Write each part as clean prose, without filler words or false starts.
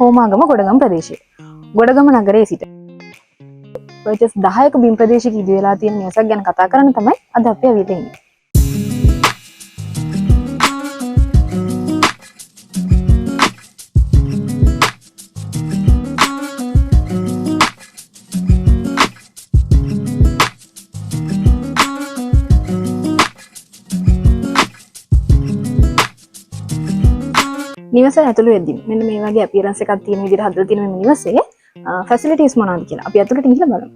හෝමාගම ගොඩගම ප්‍රදේශය. ගොඩගම නගරයේ සිට පර්චස් 10ක බිම් ප්‍රදේශයක ඉදි වෙලා තියෙන නිවසක් ගැන කතා කරන්න තමයි අද අපි අවිත ඉන්නේ. නිවස ඇතුළු වෙද්දී මෙන්න මේ වගේ අපියරන්ස් එකක් තියෙන විදිහට හදලා තියෙන මේ නිවසේ ෆැසිලිටිස් මොනවද කියලා අපි ඇතුළට ගිහිල්ලා බලමු.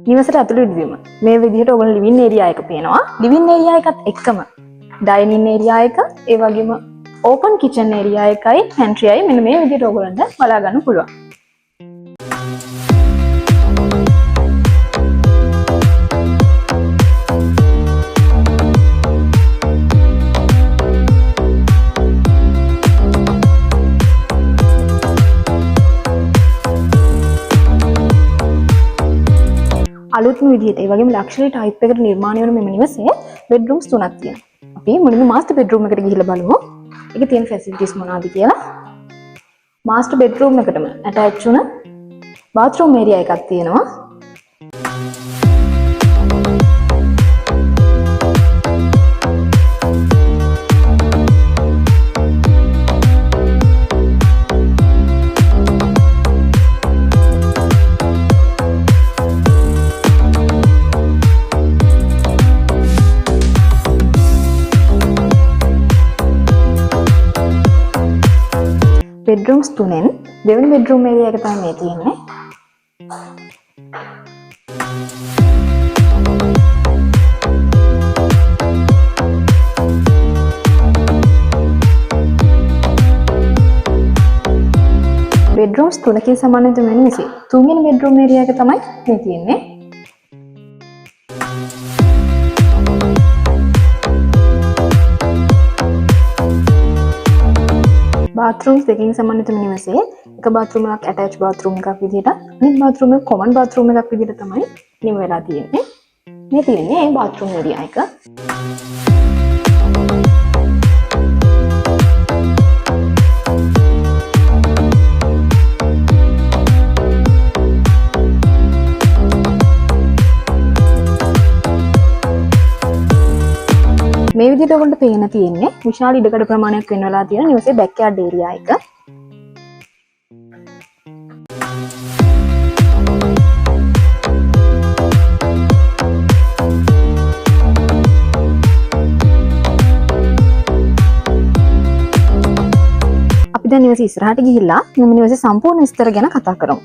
නිවසට ඇතුළු වෙද්දීම මේ විදිහට ඔයගොල්ලෝ ලිවින් ඒරියා එක පේනවා. ලිවින් ඒරියා එකත් එක්කම ඩයිනින් ඒරියා එක, ඒ වගේම ඕපන් කිචන් ඒරියා එකයි, පැන්ට්‍රි එකයි මෙන්න මේ විදිහට ඔයගොල්ලන්ට බලා ගන්න පුළුවන්. අලුත්ම විදිහට ඒ වගේම ලක්ෂරි ටයිප් එකකට නිර්මාණය වෙන මෙම නිවසේ බෙඩ්රූම්ස් 3ක් තියෙනවා. අපි මුලින්ම මාස්ටර් බෙඩ්රූම් එකට ගිහිල්ලා බලමු. ඒකේ තියෙන ෆැසිලිටිස් මොනවද කියලා. මාස්ටර් බෙඩ්රූම් එකටම ඇටච් වුණ බාත්රූම් ඒරියා එකක් තියෙනවා. බෙඩ්රූම්ස් 3න් දෙවෙනි බෙඩ්රූම් ඒරියා එක තමයි මේ තියෙන්නේ. බෙඩ්රූම්ස් 3කින් සමාන වෙන නිවසේ තුන්වෙනි බෙඩ්රූම් ඒරියා එක තමයි මේ තියෙන්නේ. බාත්රූම්ස් දෙකකින් සමාන වෙන නිවසේ එක බාත්රූම් එකක් ඇටච් බාත්රූම් එකක් විදිහට අනිත් බාත්රූම් එක කොමන් බාත්රූම් එකක් විදිහට තමයි නිම වෙලා තියෙන්නේ. මේ තියෙන්නේ ඒ බාත්රූම් ඒරියා එක. මේ විදිහට ඔයගොල්ලන්ට පේන තියෙන්නේ විශාල ඉඩකඩ ප්‍රමාණයක් වෙන වෙලා තියෙන නිවසේ බෑක්යාඩ් ඒරියා එක. අපි දැන් නිවසේ ඉස්සරහට ගිහිල්ලා මේ නිවසේ සම්පූර්ණ විස්තර ගැන කතා කරමු.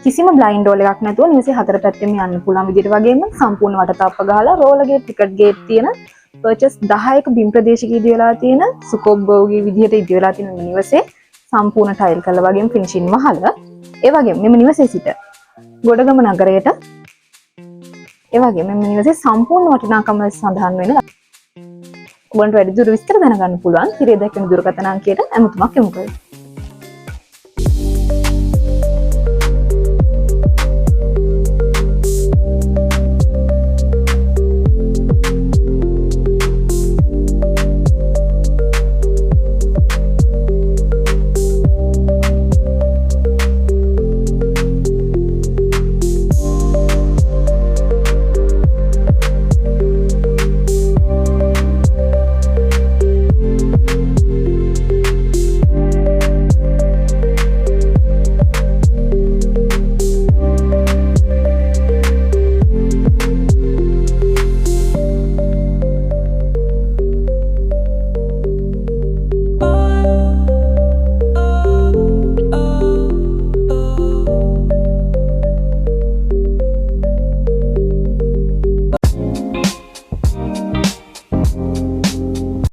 කිසිම බ්ලයින්ඩ් ඩෝර් එකක් නැතුව නිවසේ හතර පැත්තෙම යන්න පුළුවන් විදිහට වගේම සම්පූර්ණ වටතාප්ප ගහලා රෝලර් ගේට්, ටිකට් ගේට් තියෙන පර්චස් 10ක බිම් ප්‍රදේශයක ඉදි වෙලා තියෙන සුකොබ්බෝගේ විදිහට ඉදි වෙලා තියෙන නිවසේ සම්පූර්ණ ටයිල් කළා වගේම ෆිනිෂින් මහලා ඒ වගේම මෙම නිවසේ සිට ගොඩගම නගරයට ඒ වගේම මෙම නිවසේ සම්පූර්ණ වටිනාකම සඳහන් වෙන ඔබන්ට වැඩිදුර විස්තර දැනගන්න පුළුවන්. ඉතින් දැක්වෙන දුරකථන අංකයට ඇමතුමක් යොමු කරන්න.